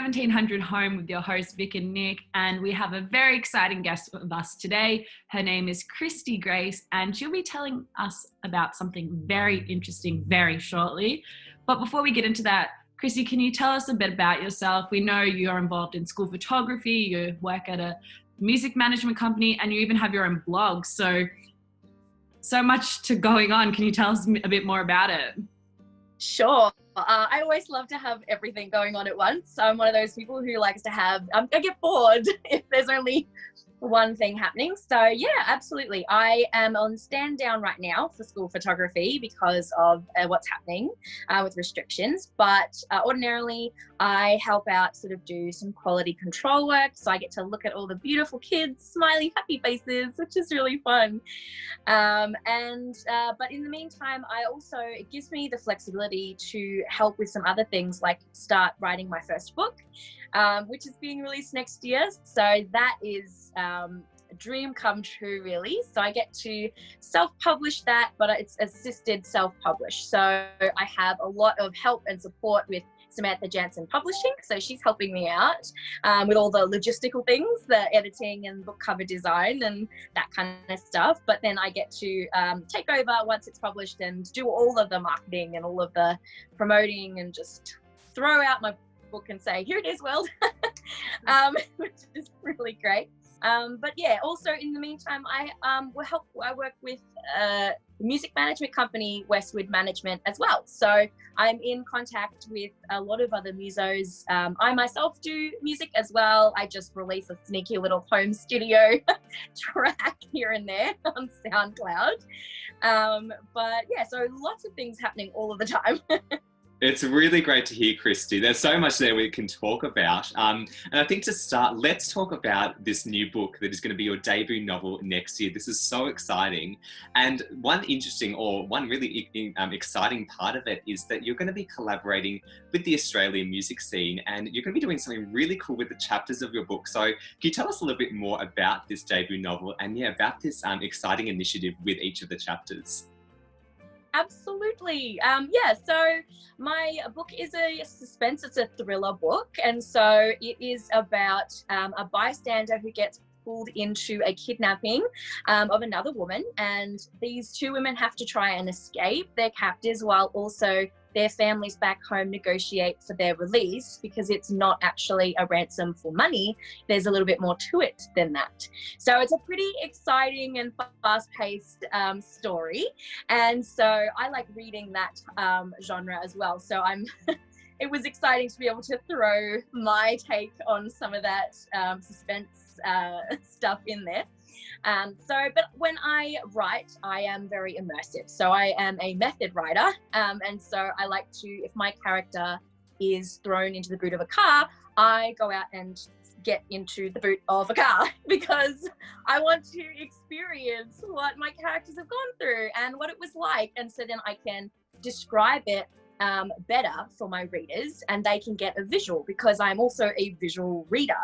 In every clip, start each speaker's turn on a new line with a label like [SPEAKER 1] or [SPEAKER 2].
[SPEAKER 1] 1700 Home with your hosts Vic and Nick, and we have a very exciting guest with us today. Her name is Christy Grace, and she'll be telling us about something very interesting very shortly. But before we get into that, Christy, can you tell us a bit about yourself? We know you're involved in school photography, you work at a music management company, and you even have your own blog. So much to going on. Can you tell us a bit more about it?
[SPEAKER 2] Sure. I always love to have everything going on at once. I'm one of those people who likes to have, I get bored if there's only one thing happening. So yeah, absolutely. I am on stand down right now for school photography because of what's happening with restrictions. But ordinarily, I help out, sort of do some quality control work. So I get to look at all the beautiful kids, smiley, happy faces, which is really fun. But in the meantime, it gives me the flexibility to help with some other things, like start writing my first book, which is being released next year. So that is a dream come true, really. So I get to self-publish that, but it's assisted self-publish. So I have a lot of help and support with Samantha Jansen Publishing. So she's helping me out with all the logistical things, the editing and book cover design and that kind of stuff. But then I get to take over once it's published and do all of the marketing and all of the promoting and just throw out my book and say, here it is, world, which is really great. But yeah, also in the meantime, I work with a music management company, Westwood Management, as well. So I'm in contact with a lot of other musos. I myself do music as well. I just release a sneaky little home studio track here and there on SoundCloud. But yeah, so lots of things happening all of the time.
[SPEAKER 3] It's really great to hear, Christy. There's so much there we can talk about. And I think to start, let's talk about this new book that is going to be your debut novel next year. This is so exciting. And one really exciting part of it is that you're going to be collaborating with the Australian music scene, and you're going to be doing something really cool with the chapters of your book. So can you tell us a little bit more about this debut novel and about this exciting initiative with each of the chapters?
[SPEAKER 2] Absolutely. So my book is a suspense, it's a thriller book. And so it is about a bystander who gets pulled into a kidnapping of another woman. And these two women have to try and escape their captors while also their families back home negotiate for their release, because it's not actually a ransom for money. There's a little bit more to it than that. So it's a pretty exciting and fast-paced story. And so I like reading that genre as well. So it was exciting to be able to throw my take on some of that suspense stuff in there. But when I write, I am very immersive. So I am a method writer. And so I like to, if my character is thrown into the boot of a car, I go out and get into the boot of a car because I want to experience what my characters have gone through and what it was like. And so then I can describe it better for my readers, and they can get a visual, because I'm also a visual reader.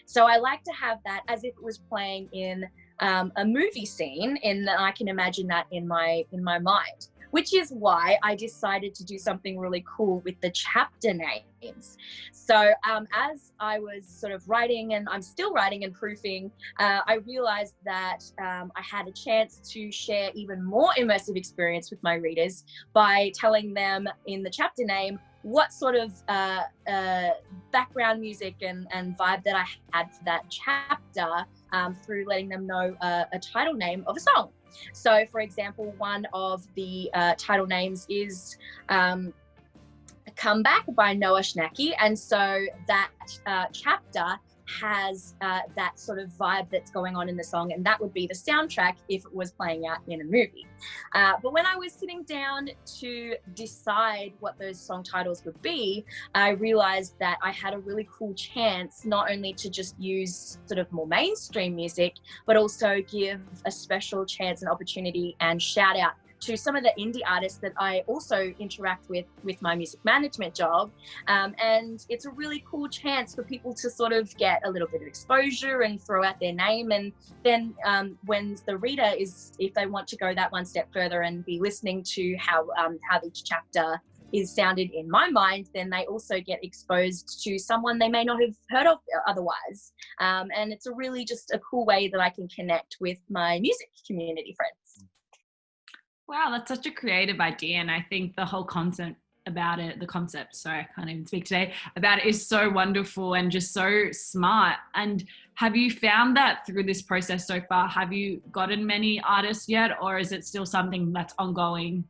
[SPEAKER 2] So I like to have that as if it was playing in a movie scene, and I can imagine that in my mind, which is why I decided to do something really cool with the chapter names. So as I was sort of writing, and I'm still writing and proofing, I realized that I had a chance to share even more immersive experience with my readers by telling them in the chapter name what sort of background music and vibe that I had for that chapter, through letting them know a title name of a song. So, for example, one of the title names is Come Back by Noah Schnacky. And so that chapter has that sort of vibe that's going on in the song, and that would be the soundtrack if it was playing out in a movie. But when I was sitting down to decide what those song titles would be, I realized that I had a really cool chance not only to just use sort of more mainstream music, but also give a special chance and opportunity and shout out to some of the indie artists that I also interact with my music management job. And it's a really cool chance for people to sort of get a little bit of exposure and throw out their name. And then when the reader is, if they want to go that one step further and be listening to how each chapter is sounded in my mind, then they also get exposed to someone they may not have heard of otherwise. And it's a really just a cool way that I can connect with my music community friends.
[SPEAKER 1] Wow, that's such a creative idea. And I think the whole concept about it, sorry, I can't even speak today, about it is so wonderful and just so smart. And have you found that through this process so far? Have you gotten many artists yet, or is it still something that's ongoing?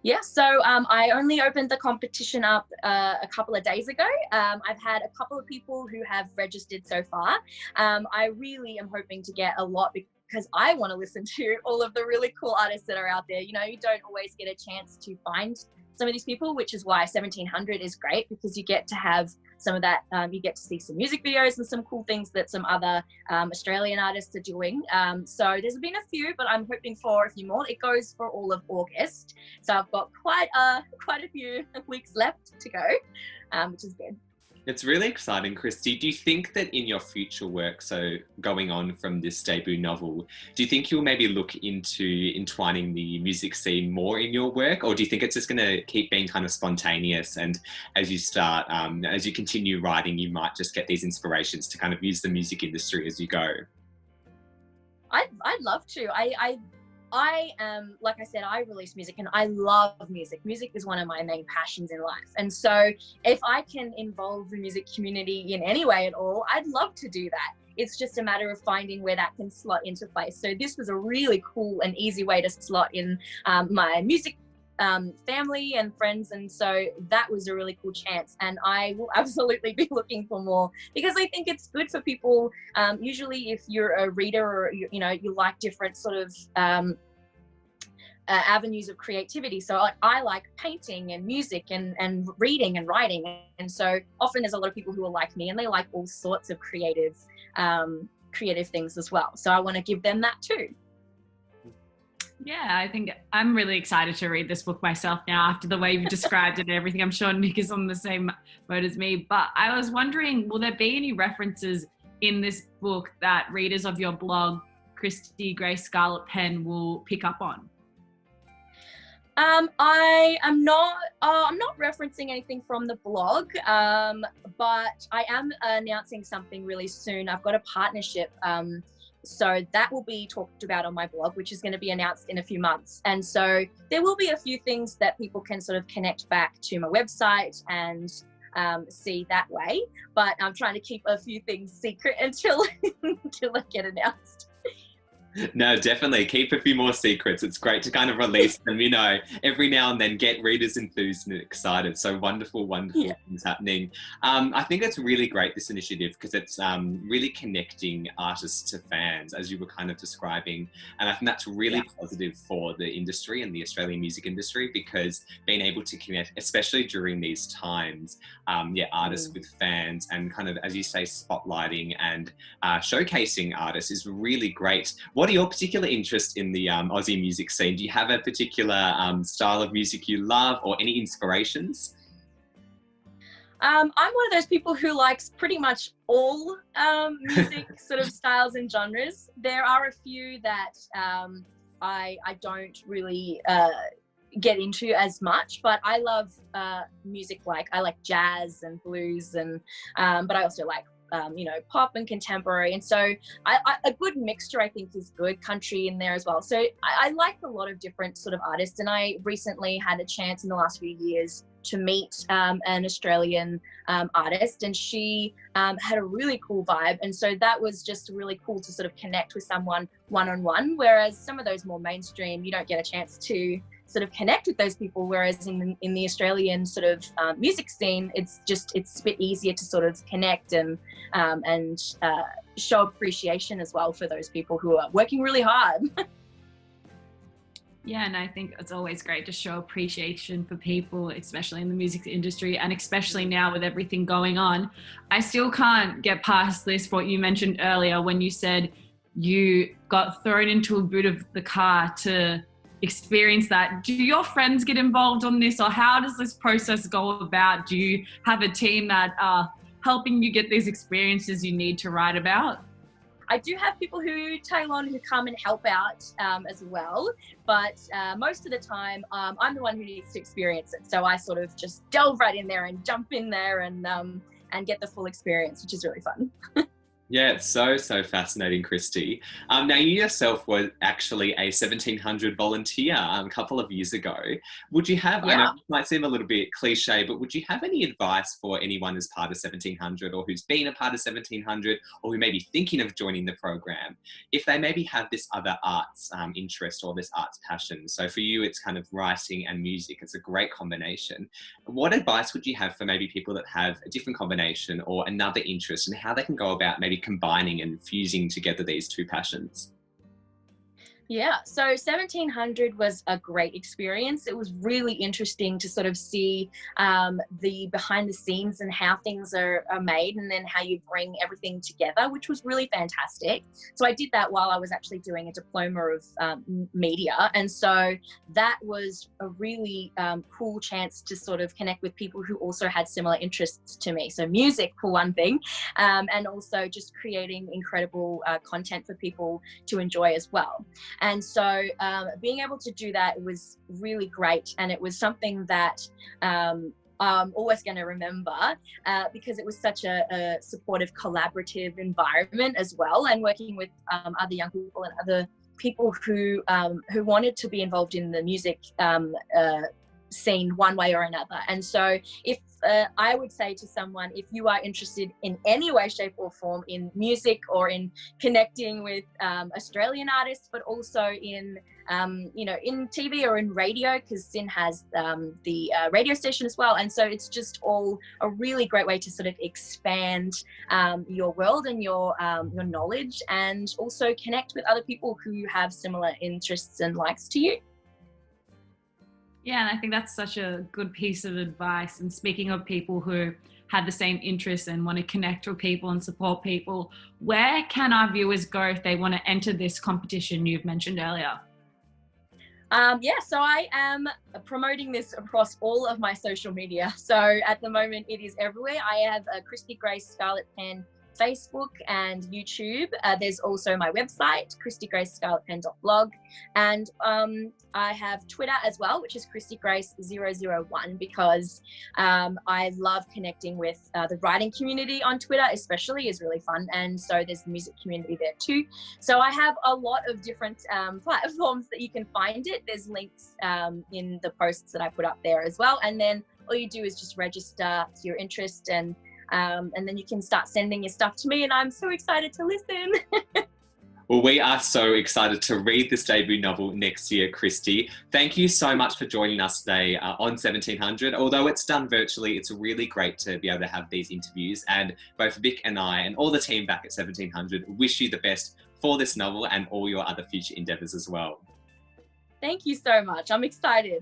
[SPEAKER 2] Yeah, so I only opened the competition up a couple of days ago. I've had a couple of people who have registered so far. I really am hoping to get a lot because I want to listen to all of the really cool artists that are out there. You know, you don't always get a chance to find some of these people, which is why 1700 is great, because you get to have some of that, you get to see some music videos and some cool things that some other Australian artists are doing. So there's been a few, but I'm hoping for a few more. It goes for all of August. So I've got quite a few weeks left to go, which is good.
[SPEAKER 3] It's really exciting, Christy. Do you think that in your future work, so going on from this debut novel, do you think you'll maybe look into entwining the music scene more in your work, or do you think it's just going to keep being kind of spontaneous, and as you start, as you continue writing, you might just get these inspirations to kind of use the music industry as you go?
[SPEAKER 2] I'd love to. I am, like I said, I release music and I love music. Music is one of my main passions in life. And so if I can involve the music community in any way at all, I'd love to do that. It's just a matter of finding where that can slot into place. So this was a really cool and easy way to slot in my music family and friends, and so that was a really cool chance, and I will absolutely be looking for more, because I think it's good for people. Usually if you're a reader, or you like different sort of avenues of creativity, so I like painting and music and reading and writing, and so often there's a lot of people who are like me and they like all sorts of creative things as well, so I want to give them that too.
[SPEAKER 1] Yeah, I think I'm really excited to read this book myself now after the way you've described it and everything. I'm sure Nick is on the same boat as me, but I was wondering, will there be any references in this book that readers of your blog, Christy Grace Scarlet Pen, will pick up on?
[SPEAKER 2] I'm not referencing anything from the blog, but I am announcing something really soon. I've got a partnership, so that will be talked about on my blog, which is going to be announced in a few months. And so there will be a few things that people can sort of connect back to my website and see that way. But I'm trying to keep a few things secret until they get announced.
[SPEAKER 3] No, definitely keep a few more secrets. It's great to kind of release them, every now and then, get readers enthused and excited. So wonderful
[SPEAKER 2] Yeah.
[SPEAKER 3] things happening. I think it's really great, this initiative, because it's really connecting artists to fans, as you were kind of describing. And I think that's really positive for the industry and the Australian music industry, because being able to connect, especially during these times, artists with fans, and kind of, as you say, spotlighting and showcasing artists is really great. What are your particular interests in the Aussie music scene? Do you have a particular style of music you love, or any inspirations?
[SPEAKER 2] I'm one of those people who likes pretty much all music sort of styles and genres. There are a few that I don't really get into as much, but I love music, I like jazz and blues, and but I also like pop and contemporary, and so a good mixture I think is good. Country in there as well. So I like a lot of different sort of artists, and I recently had a chance in the last few years to meet an Australian artist, and she had a really cool vibe, and so that was just really cool to sort of connect with someone one-on-one, whereas some of those more mainstream, you don't get a chance to sort of connect with those people, whereas in the Australian sort of music scene, it's a bit easier to sort of connect and show appreciation as well for those people who are working really hard.
[SPEAKER 1] Yeah, and I think it's always great to show appreciation for people, especially in the music industry, and especially now with everything going on. I still can't get past this, what you mentioned earlier when you said you got thrown into a boot of the car to experience that. Do your friends get involved on this, or how does this process go about? Do you have a team that are helping you get these experiences you need to write about?
[SPEAKER 2] I do have people who tail on, who come and help out as well. But most of the time, I'm the one who needs to experience it. So I sort of just delve right in there and jump in there and get the full experience, which is really fun.
[SPEAKER 3] Yeah, it's so fascinating, Christy. Now, you yourself were actually a 1700 volunteer a couple of years ago. Would you have, I know it might seem a little bit cliche, but would you have any advice for anyone who's part of 1700 or who's been a part of 1700 or who may be thinking of joining the program, if they maybe have this other arts interest or this arts passion? So for you, it's kind of writing and music. It's a great combination. What advice would you have for maybe people that have a different combination or another interest, and how they can go about maybe combining and fusing together these two passions?
[SPEAKER 2] Yeah, so 1700 was a great experience. It was really interesting to sort of see the behind the scenes and how things are made, and then how you bring everything together, which was really fantastic. So I did that while I was actually doing a diploma of media. And so that was a really cool chance to sort of connect with people who also had similar interests to me. So music, for one thing, and also just creating incredible content for people to enjoy as well. And so being able to do that was really great. And it was something that I'm always going to remember because it was such a supportive, collaborative environment as well. And working with other young people and other people who wanted to be involved in the music scene one way or another. And so if I would say to someone, if you are interested in any way, shape or form in music or in connecting with Australian artists, but also in in TV or in radio, because Sin has the radio station as well. And so it's just all a really great way to sort of expand your world and your knowledge, and also connect with other people who have similar interests and likes to you.
[SPEAKER 1] Yeah, and I think that's such a good piece of advice. And speaking of people who have the same interests and want to connect with people and support people, where can our viewers go if they want to enter this competition you've mentioned earlier?
[SPEAKER 2] So I am promoting this across all of my social media. So at the moment, it is everywhere. I have a Christy Grace Scarlet Pen Facebook and YouTube. There's also my website, christygracescarletpen.blog, and I have Twitter as well, which is christygrace001, because I love connecting with the writing community on Twitter, especially, is really fun. And so there's the music community there too. So I have a lot of different platforms that you can find it. There's links in the posts that I put up there as well. And then all you do is just register your interest, and then you can start sending your stuff to me, and I'm so excited to listen.
[SPEAKER 3] Well, we are so excited to read this debut novel next year, Christy. Thank you so much for joining us today on 1700. Although it's done virtually, it's really great to be able to have these interviews. And both Vic and I and all the team back at 1700 wish you the best for this novel and all your other future endeavours as well.
[SPEAKER 2] Thank you so much. I'm excited.